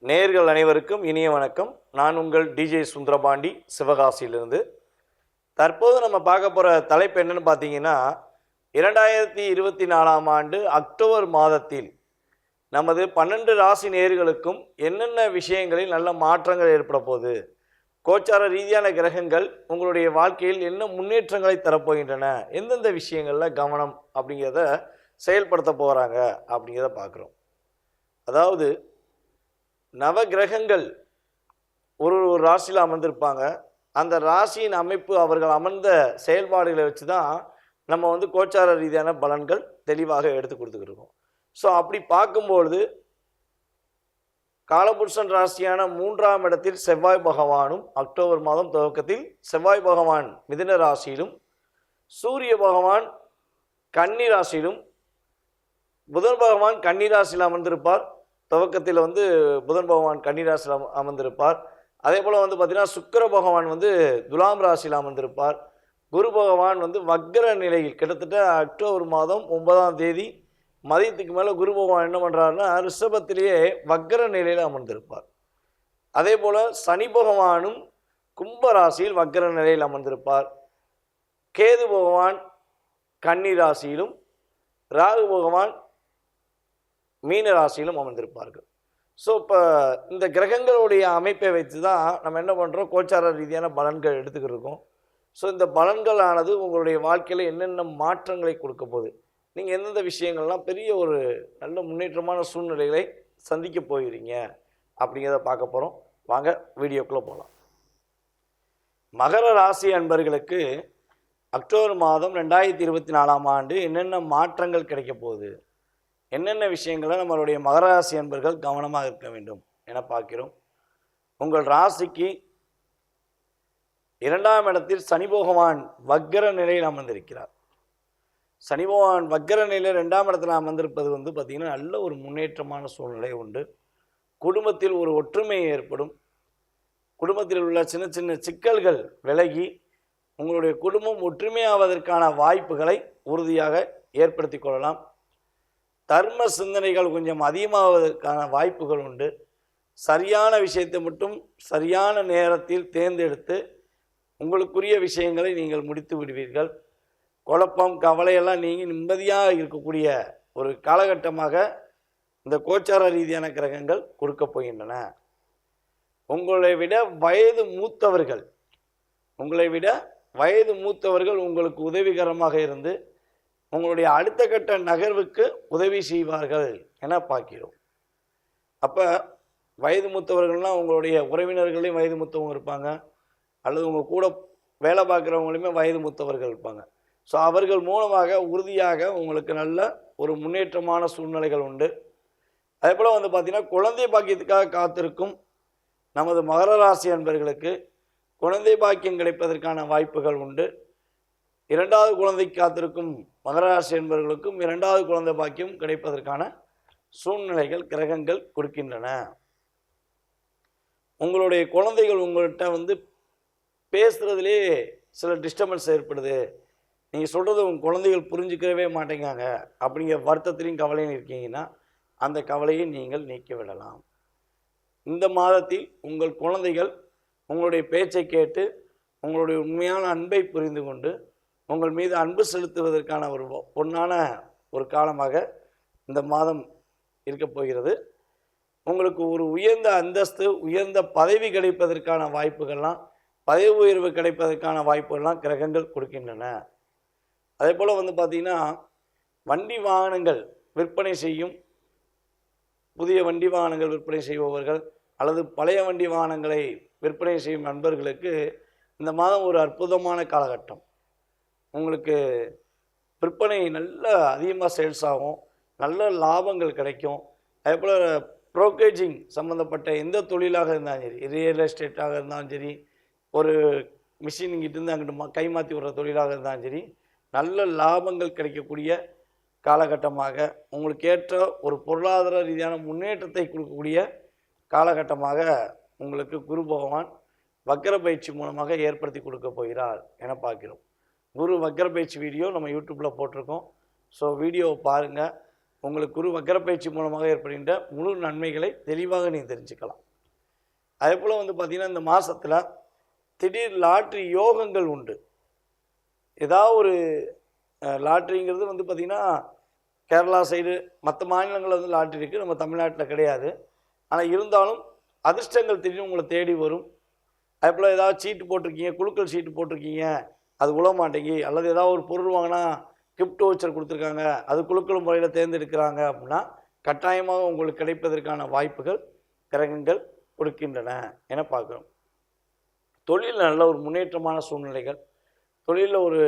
நேயர்கள் அனைவருக்கும் இனிய வணக்கம். நான் உங்கள் டிஜே சுந்தரபாண்டி, சிவகாசியிலிருந்து. தற்போது நம்ம பார்க்க போகிற தலைப்பு என்னன்னு பார்த்தீங்கன்னா, 2024ஆம் ஆண்டு அக்டோபர் மாதத்தில் நமது 12 ராசி நேயர்களுக்கும் என்னென்ன விஷயங்களில் நல்ல மாற்றங்கள் ஏற்பட போகுது, கோச்சார ரீதியான கிரகங்கள் உங்களுடைய வாழ்க்கையில் என்ன முன்னேற்றங்களை தரப்போகின்றன, எந்தெந்த விஷயங்களில் கவனம் அப்படிங்கிறத செயல்படுத்த போகிறாங்க அப்படிங்கிறத பார்க்குறோம். அதாவது நவ கிரகங்கள் ஒரு ஒரு ராசியில் அமர்ந்திருப்பாங்க. அந்த ராசியின் அமைப்பு அவர்கள் அமர்ந்த செயல்பாடுகளை வச்சு தான் நம்ம கோச்சார ரீதியான பலன்கள் தெளிவாக எடுத்து கொடுத்துக்கிட்டு. ஸோ அப்படி பார்க்கும்பொழுது காலபுருஷன் ராசியான 3ஆம் இடத்தில் செவ்வாய் பகவானும் அக்டோபர் மாதம் துவக்கத்தில் செவ்வாய் பகவான் மிதுன ராசியிலும், சூரிய பகவான் கன்னி ராசியிலும், புதன் பகவான் கன்னி ராசியில் அமர்ந்திருப்பார். துவக்கத்தில் புதன் பகவான் கன்னி ராசியில் அமர்ந்திருப்பார். அதே போல் பார்த்தீங்கன்னா சுக்கிர பகவான் துலாம் ராசியில் அமர்ந்திருப்பார். குரு பகவான் வக்ர நிலையில் கிட்டத்தட்ட அக்டோபர் மாதம் 9ஆம் தேதி மதியத்துக்கு மேலே குரு பகவான் என்ன பண்ணுறாருன்னா ரிஷபத்திலேயே வக்ர நிலையில் அமர்ந்திருப்பார். அதே போல் சனி பகவானும் கும்ப ராசியில் வக்ர நிலையில் அமர்ந்திருப்பார். கேது பகவான் கன்னி ராசியிலும், ராகு பகவான் மீன ராசியிலும் அமர்ந்திருப்பார்கள். ஸோ இப்போ இந்த கிரகங்களுடைய அமைப்பை வைத்து தான் நம்ம என்ன பண்ணுறோம், கோச்சார ரீதியான பலன்கள் எடுத்துக்கிட்டு இருக்கோம். ஸோ இந்த பலன்களானது உங்களுடைய வாழ்க்கையில் என்னென்ன மாற்றங்களை கொடுக்க போகுது, நீங்கள் எந்தெந்த விஷயங்கள்லாம் பெரிய ஒரு நல்ல முன்னேற்றமான சூழ்நிலைகளை சந்திக்க போகிறீங்க அப்படிங்கிறத பார்க்க போகிறோம். வாங்க வீடியோக்குள்ளே போகலாம். மகர ராசி அன்பர்களுக்கு அக்டோபர் மாதம் 2024ஆம் ஆண்டு என்னென்ன மாற்றங்கள் கிடைக்க போகுது, என்னென்ன விஷயங்களை நம்மளுடைய மகர ராசி அன்பர்கள் கவனமாக இருக்க வேண்டும் என பார்க்கிறோம். உங்கள் ராசிக்கு 2ஆம் இடத்தில் சனி பகவான் வக்ர நிலையில் அமர்ந்திருக்கிறார். சனி பகவான் வக்ர நிலையில் 2ஆம் இடத்தில் அமர்ந்திருப்பது பார்த்திங்கன்னா நல்ல ஒரு முன்னேற்றமான சூழ்நிலை உண்டு. குடும்பத்தில் ஒரு ஒற்றுமை ஏற்படும். குடும்பத்தில் உள்ள சின்ன சின்ன சிக்கல்கள் விலகி உங்களுடைய குடும்பம் ஒற்றுமையாவதற்கான வாய்ப்புகளை உறுதியாக ஏற்படுத்தி கொள்ளலாம். தர்ம சிந்தனைகள் கொஞ்சம் அதிகமாவதற்கான வாய்ப்புகள் உண்டு. சரியான விஷயத்தை மட்டும் சரியான நேரத்தில் தேர்ந்தெடுத்து உங்களுக்குரிய விஷயங்களை நீங்கள் முடித்து விடுவீர்கள். குழப்பம் கவலையெல்லாம் நீங்கள் நிம்மதியாக இருக்கக்கூடிய ஒரு காலகட்டமாக இந்த கோச்சார ரீதியான கிரகங்கள் கொடுக்க போகின்றன. உங்களை விட வயது மூத்தவர்கள் உங்களுக்கு உதவிகரமாக இருந்து உங்களுடைய அடுத்த கட்ட நகர்வுக்கு உதவி செய்வார்கள் என பார்க்கிறோம். அப்போ வயது மூத்தவர்கள்னால் உங்களுடைய உறவினர்களையும் வயது மூத்தவங்க இருப்பாங்க, அல்லது உங்கள் கூட வேலை பார்க்குறவங்களையுமே வயது மூத்தவர்கள் இருப்பாங்க. ஸோ அவர்கள் மூலமாக உறுதியாக உங்களுக்கு நல்ல ஒரு முன்னேற்றமான சூழ்நிலைகள் உண்டு. அதே போல் பார்த்திங்கன்னா குழந்தை பாக்கியத்துக்காக காத்திருக்கும் நமது மகர ராசி அன்பர்களுக்கு குழந்தை பாக்கியம் கிடைப்பதற்கான வாய்ப்புகள் உண்டு. 2வது குழந்தை காத்திருக்கும் மகர ராசி என்பவர்களுக்கும் 2வது குழந்தை பாக்கியம் கிடைப்பதற்கான சூழ்நிலைகள் கிரகங்கள் கொடுக்கின்றன. உங்களுடைய குழந்தைகள் உங்கள்கிட்ட பேசுகிறதுலே சில டிஸ்டர்பன்ஸ் ஏற்படுது, நீங்கள் சொல்கிறது உங்கள் குழந்தைகள் புரிஞ்சுக்கவே மாட்டேங்காங்க அப்படிங்கிற வருத்தத்திலையும் கவலையும் இருக்கீங்கன்னா அந்த கவலையை நீங்கள் நீக்கிவிடலாம். இந்த மாதத்தில் உங்கள் குழந்தைகள் உங்களுடைய பேச்சை கேட்டு உங்களுடைய உண்மையான அன்பை புரிந்து கொண்டு உங்கள் மீது அன்பு செலுத்துவதற்கான ஒரு பொன்னான ஒரு காலமாக இந்த மாதம் இருக்கப் போகிறது. உங்களுக்கு ஒரு உயர்ந்த அந்தஸ்து, உயர்ந்த பதவி கிடைப்பதற்கான வாய்ப்புகள்லாம், பதவி உயர்வு கிடைப்பதற்கான வாய்ப்புகள்லாம் கிரகங்கள் கொடுக்கின்றன. அதே போல் பார்த்திங்கன்னா வண்டி வாகனங்கள் விற்பனை செய்யும், புதிய வண்டி வாகனங்கள் விற்பனை செய்பவர்கள் அல்லது பழைய வண்டி வாகனங்களை விற்பனை செய்யும் நண்பர்களுக்கு இந்த மாதம் ஒரு அற்புதமான காலகட்டம். உங்களுக்கு விற்பனை நல்ல அதிகமாக சேல்ஸ் ஆகும், நல்ல லாபங்கள் கிடைக்கும். அதே போல் ப்ரோக்கேஜிங் சம்மந்தப்பட்ட எந்த தொழிலாக இருந்தாலும் சரி, ரியல் எஸ்டேட்டாக இருந்தாலும் சரி, ஒரு மிஷின் இங்கிட்டிருந்து அங்கிட்டு கை மாற்றி விடுற தொழிலாக இருந்தாலும் சரி, நல்ல லாபங்கள் கிடைக்கக்கூடிய காலகட்டமாக, உங்களுக்கு ஏற்ற ஒரு பொருளாதார ரீதியான முன்னேற்றத்தை கொடுக்கக்கூடிய காலகட்டமாக உங்களுக்கு குரு பகவான் வக்ர பயிற்சி மூலமாக ஏற்படுத்தி கொடுக்க போகிறார் என பார்க்கிறோம். குரு வக்ர பயிற்சி வீடியோ நம்ம யூடியூப்பில் போட்டிருக்கோம். ஸோ வீடியோவை பாருங்கள். உங்களுக்கு குரு வக்கரப்பயிற்சி மூலமாக ஏற்படுகின்ற முழு நன்மைகளை தெளிவாக நீங்கள் தெரிஞ்சுக்கலாம். அதே போல் வந்து பார்த்திங்கன்னா இந்த மாதத்தில் திடீர் லாட்ரி யோகங்கள் உண்டு. ஏதாவது ஒரு லாட்ரிங்கிறது வந்து பார்த்திங்கன்னா கேரளா சைடு மற்ற மாநிலங்களில் வந்து லாட்ரி இருக்குது, நம்ம தமிழ்நாட்டில் கிடையாது. ஆனால் இருந்தாலும் அதிர்ஷ்டங்கள் திடீர்னு உங்களை தேடி வரும். அதே போல் ஏதாவது சீட்டு போட்டிருக்கீங்க, குழுக்கள் சீட்டு போட்டிருக்கீங்க, அது உழ மாட்டேங்கி, அல்லது ஏதாவது ஒரு பொருள் வாங்கினா கிஃப்ட் வவுச்சர் கொடுத்துருக்காங்க, அது குழுக்கள் முறையில் தேர்ந்தெடுக்கிறாங்க அப்படின்னா கட்டாயமாக உங்களுக்கு கிடைப்பதற்கான வாய்ப்புகள் கிரகங்கள் கொடுக்கின்றன என பார்க்குறோம். தொழிலில் நல்ல ஒரு முன்னேற்றமான சூழ்நிலைகள், தொழிலில் ஒரு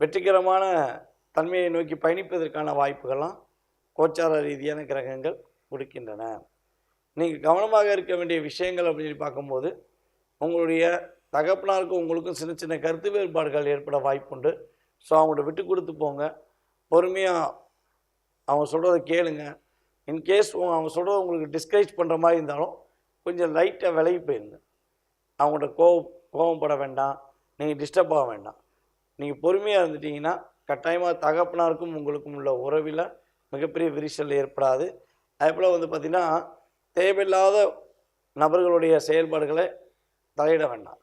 வெற்றிகரமான தன்மையை நோக்கி பயணிப்பதற்கான வாய்ப்புகள்லாம் கோச்சார ரீதியான கிரகங்கள் கொடுக்கின்றன. நீங்கள் கவனமாக இருக்க வேண்டிய விஷயங்கள் அப்படின்னு பார்க்கும்போது உங்களுடைய தகப்பனாருக்கும் உங்களுக்கும் சின்ன சின்ன கருத்து வேறுபாடுகள் ஏற்பட வாய்ப்புண்டு. ஸோ அவங்கள்ட்ட விட்டு கொடுத்து போங்க, பொறுமையாக அவங்க சொல்கிறத கேளுங்க. இன்கேஸ் அவங்க சொல்கிறத உங்களுக்கு டிஸ்கரேஜ் பண்ணுற மாதிரி இருந்தாலும் கொஞ்சம் லைட்டாக விலகி போயிருங்க. அவங்கள்ட்ட கோபப்பட வேண்டாம், நீங்கள் டிஸ்டர்ப் ஆக வேண்டாம். நீங்கள் பொறுமையாக இருந்துட்டீங்கன்னா கட்டாயமாக தகப்பனாருக்கும் உங்களுக்கும் உள்ள உறவில் மிகப்பெரிய விரிசல் ஏற்படாது. அதே போல் வந்து பார்த்திங்கன்னா தேவையில்லாத நபர்களுடைய செயல்பாடுகளை தலையிட வேண்டாம்.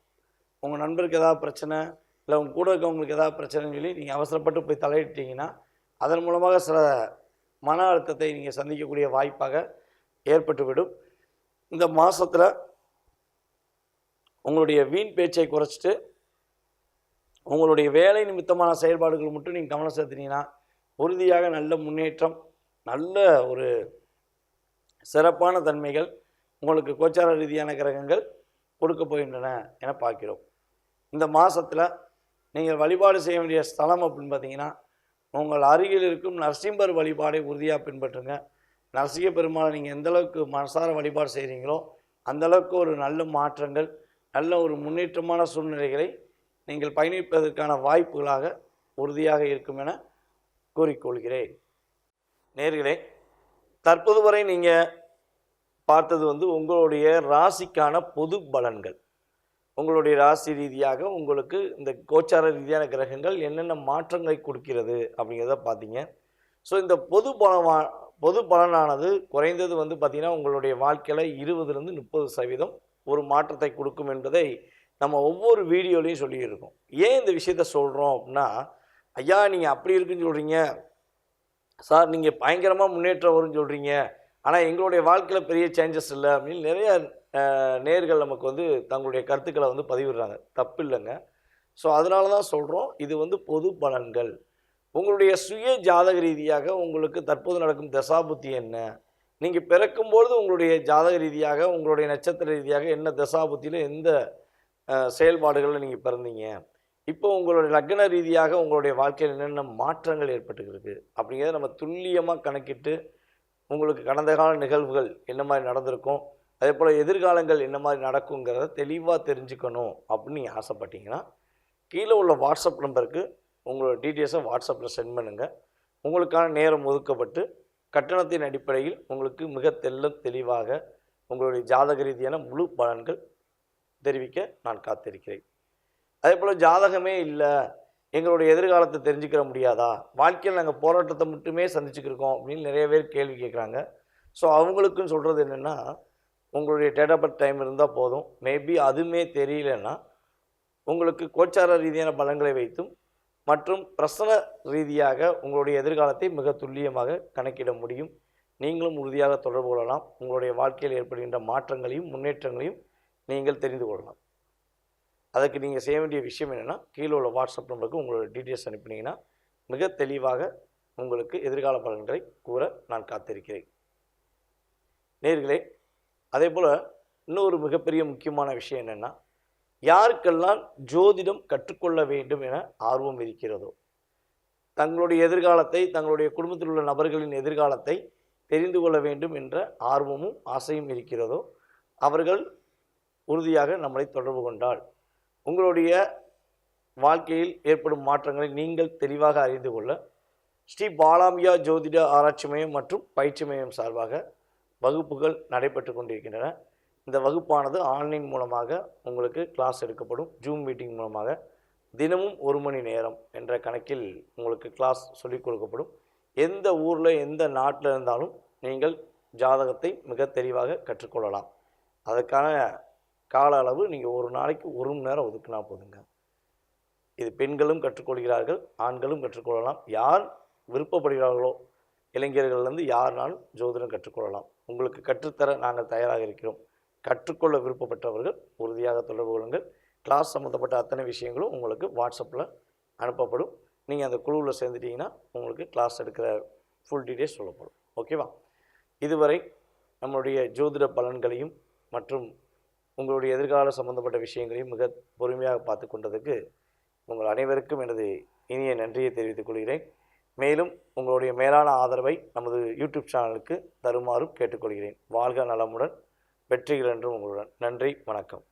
உங்கள் நண்பருக்கு ஏதாவது பிரச்சனை, இல்லை உங்கள் கூட இருக்கவங்களுக்கு ஏதாவது பிரச்சனைன்னு சொல்லி நீங்கள் அவசரப்பட்டு போய் தலையிட்டீங்கன்னா அதன் மூலமாக சில மன அழுத்தத்தை நீங்கள் சந்திக்கக்கூடிய வாய்ப்பாக ஏற்பட்டுவிடும். இந்த மாதத்தில் உங்களுடைய வீண் பேச்சை குறைச்சிட்டு உங்களுடைய வேலை நிமித்தமான செயல்பாடுகள் மட்டும் நீங்கள் கவனம் செலுத்தினீங்கன்னா உறுதியாக நல்ல முன்னேற்றம், நல்ல ஒரு சிறப்பான தன்மைகள் உங்களுக்கு கோச்சார ரீதியான கிரகங்கள் கொடுக்க போகின்றன என பார்க்கிறோம். இந்த மாதத்தில் நீங்கள் வழிபாடு செய்ய வேண்டிய ஸ்தலம் அப்படின்னு பார்த்தீங்கன்னா உங்கள் அருகில் இருக்கும் நரசிம்மர் வழிபாடை உறுதியாக பின்பற்றுங்க. நரசிங்க பெருமாளை நீங்கள் எந்தளவுக்கு மனசார வழிபாடு செய்கிறீங்களோ அந்தளவுக்கு ஒரு நல்ல மாற்றங்கள், நல்ல ஒரு முன்னேற்றமான சூழ்நிலைகளை நீங்கள் பயணிப்பதற்கான வாய்ப்புகளாக உறுதியாக இருக்கும் என கூறிக்கொள்கிறேன். நேயர்களே, தற்போது வரை நீங்கள் பார்த்தது வந்து உங்களுடைய ராசிக்கான பொது பலன்கள். உங்களுடைய ராசி ரீதியாக உங்களுக்கு இந்த கோச்சார ரீதியான கிரகங்கள் என்னென்ன மாற்றங்களை கொடுக்கிறது அப்படிங்கிறத பார்த்தீங்க. ஸோ இந்த பொது பலனானது குறைந்தது வந்து பார்த்திங்கன்னா உங்களுடைய வாழ்க்கையில் 20-30% ஒரு மாற்றத்தை கொடுக்கும் என்பதை நம்ம ஒவ்வொரு வீடியோலையும் சொல்லியிருக்கோம். ஏன் இந்த விஷயத்த சொல்கிறோம் அப்படின்னா, ஐயா நீங்கள் அப்படி இருக்குன்னு சொல்கிறீங்க சார், நீங்கள் பயங்கரமாக முன்னேற்றம் வரும்னு சொல்கிறீங்க, ஆனால் எங்களுடைய வாழ்க்கையில் பெரிய சேஞ்சஸ் இல்லை அப்படின்னு நிறைய நேயர்கள் நமக்கு வந்து தங்களுடைய கருத்துக்களை வந்து பதிவிடுறாங்க. தப்பு இல்லைங்க. ஸோ அதனால தான் சொல்கிறோம், இது வந்து பொது பலன்கள். உங்களுடைய சுய ஜாதக ரீதியாக உங்களுக்கு தற்போது நடக்கும் தசாபுத்தி என்ன, நீங்கள் பிறக்கும்பொழுது உங்களுடைய ஜாதக ரீதியாக உங்களுடைய நட்சத்திர ரீதியாக என்ன தசாபுத்தியில் எந்த செயல்பாடுகளில் நீங்கள் பிறந்தீங்க, இப்போ உங்களுடைய லக்ன ரீதியாக உங்களுடைய வாழ்க்கையில் என்னென்ன மாற்றங்கள் ஏற்பட்டுருக்கு அப்படிங்கிறத நம்ம துல்லியமாக கணக்கிட்டு உங்களுக்கு கடந்த கால நிகழ்வுகள் என்ன மாதிரி நடந்திருக்கும், அதே போல் எதிர்காலங்கள் என்ன மாதிரி நடக்குங்கிறத தெளிவாக தெரிஞ்சுக்கணும் அப்படின்னு நீங்கள் ஆசைப்பட்டீங்கன்னா கீழே உள்ள வாட்ஸ்அப் நம்பருக்கு உங்களோட டீட்டெயில்ஸை வாட்ஸ்அப்பில் சென்ட் பண்ணுங்கள். உங்களுக்கான நேரம் ஒதுக்கப்பட்டு கட்டணத்தின் அடிப்படையில் உங்களுக்கு மிக தெளிவாக உங்களுடைய ஜாதக ரீதியான முழு பலன்கள் தெரிவிக்க நான் காத்திருக்கிறேன். அதே போல் ஜாதகமே இல்லை, எங்களுடைய எதிர்காலத்தை தெரிஞ்சுக்கிற முடியாதா, வாழ்க்கையில் நாங்கள் போராட்டத்தை மட்டுமே சந்திச்சுக்கிருக்கோம் அப்படின்னு நிறைய பேர் கேள்வி கேட்குறாங்க. ஸோ அவங்களுக்குன்னு சொல்கிறது என்னென்னா, உங்களுடைய டேட் ஆஃப் பர்த் டைம் இருந்தால் போதும். மேபி அதுவுமே தெரியலன்னா உங்களுக்கு கோச்சார ரீதியான பலன்களை வைத்தும் மற்றும் பிரசன ரீதியாக உங்களுடைய எதிர்காலத்தை மிக துல்லியமாக கணக்கிட முடியும். நீங்களும் உறுதியாக தொடர்பு கொள்ளலாம். உங்களுடைய வாழ்க்கையில் ஏற்படுகின்ற மாற்றங்களையும் முன்னேற்றங்களையும் நீங்கள் தெரிந்து கொள்ளலாம். அதுக்கு நீங்கள் செய்ய வேண்டிய விஷயம் என்னென்னா, கீழே உள்ள வாட்ஸ்அப் நம்பருக்கு உங்களோட டீட்டெயில்ஸ் அனுப்பினீங்கன்னா மிக தெளிவாக உங்களுக்கு எதிர்கால பலன்களை கூற நான் காத்திருக்கிறேன். நேயர்களே, அதே போல் இன்னொரு மிகப்பெரிய முக்கியமான விஷயம் என்னென்னா, யாருக்கெல்லாம் ஜோதிடம் கற்றுக்கொள்ள வேண்டும் என ஆர்வம் இருக்கிறதோ, தங்களுடைய எதிர்காலத்தை, தங்களுடைய குடும்பத்தில் உள்ள நபர்களின் எதிர்காலத்தை தெரிந்து கொள்ள வேண்டும் என்ற ஆர்வமும் ஆசையும் இருக்கிறதோ அவர்கள் உறுதியாக நம்மளை தொடர்பு கொண்டால் உங்களுடைய வாழ்க்கையில் ஏற்படும் மாற்றங்களை நீங்கள் தெளிவாக அறிந்து கொள்ள ஸ்ரீ பாலாம்பியா ஜோதிட ஆராய்ச்சி மையம் மற்றும் பயிற்சி மையம் சார்பாக வகுப்புகள் நடைபெற்று கொண்டிருக்கின்றன. இந்த வகுப்பானது ஆன்லைன் மூலமாக உங்களுக்கு கிளாஸ் எடுக்கப்படும். ஜூம் மீட்டிங் மூலமாக தினமும் 1 மணி நேரம் என்ற கணக்கில் உங்களுக்கு கிளாஸ் சொல்லிக் கொடுக்கப்படும். எந்த ஊரில் எந்த நாட்டில் இருந்தாலும் நீங்கள் ஜாதகத்தை மிக தெளிவாக கற்றுக்கொள்ளலாம். அதுக்கான கால அளவு நீங்கள் ஒரு நாளைக்கு 1 மணி நேரம் ஒதுக்குனா போதுங்க. இது பெண்களும் கற்றுக்கொள்கிறார்கள், ஆண்களும் கற்றுக்கொள்ளலாம். யார் விருப்பப்படுகிறார்களோ இளைஞர்கள்லேருந்து யாருனாலும் ஜோதிடம் கற்றுக்கொள்ளலாம். உங்களுக்கு கற்றுத்தர நாங்கள் தயாராக இருக்கிறோம். கற்றுக்கொள்ள விருப்பப்பட்டவர்கள் உறுதியாக தொடர்பு கொள்ளுங்கள். கிளாஸ் சம்மந்தப்பட்ட அத்தனை விஷயங்களும் உங்களுக்கு வாட்ஸ்அப்பில் அனுப்பப்படும். நீங்கள் அந்த குழுவில் சேர்ந்துட்டிங்கன்னா உங்களுக்கு கிளாஸ் எடுக்கிற ஃபுல் டீட்டெயில்ஸ் சொல்லப்படும். ஓகேவா? இதுவரை நம்மளுடைய ஜோதிட பலன்களையும் மற்றும் உங்களுடைய எதிர்கால சம்பந்தப்பட்ட விஷயங்களையும் மிக பொறுமையாக பார்த்து கொண்டதுக்கு உங்கள் அனைவருக்கும் எனது இனிய நன்றியை தெரிவித்துக் கொள்கிறேன். மேலும் உங்களுடைய மேலான ஆதரவை நமது யூடியூப் சேனலுக்கு தருமாறும் கேட்டுக்கொள்கிறேன். வாழ்க நலமுடன், வெற்றிகள் என்றும் உங்களுடன். நன்றி, வணக்கம்.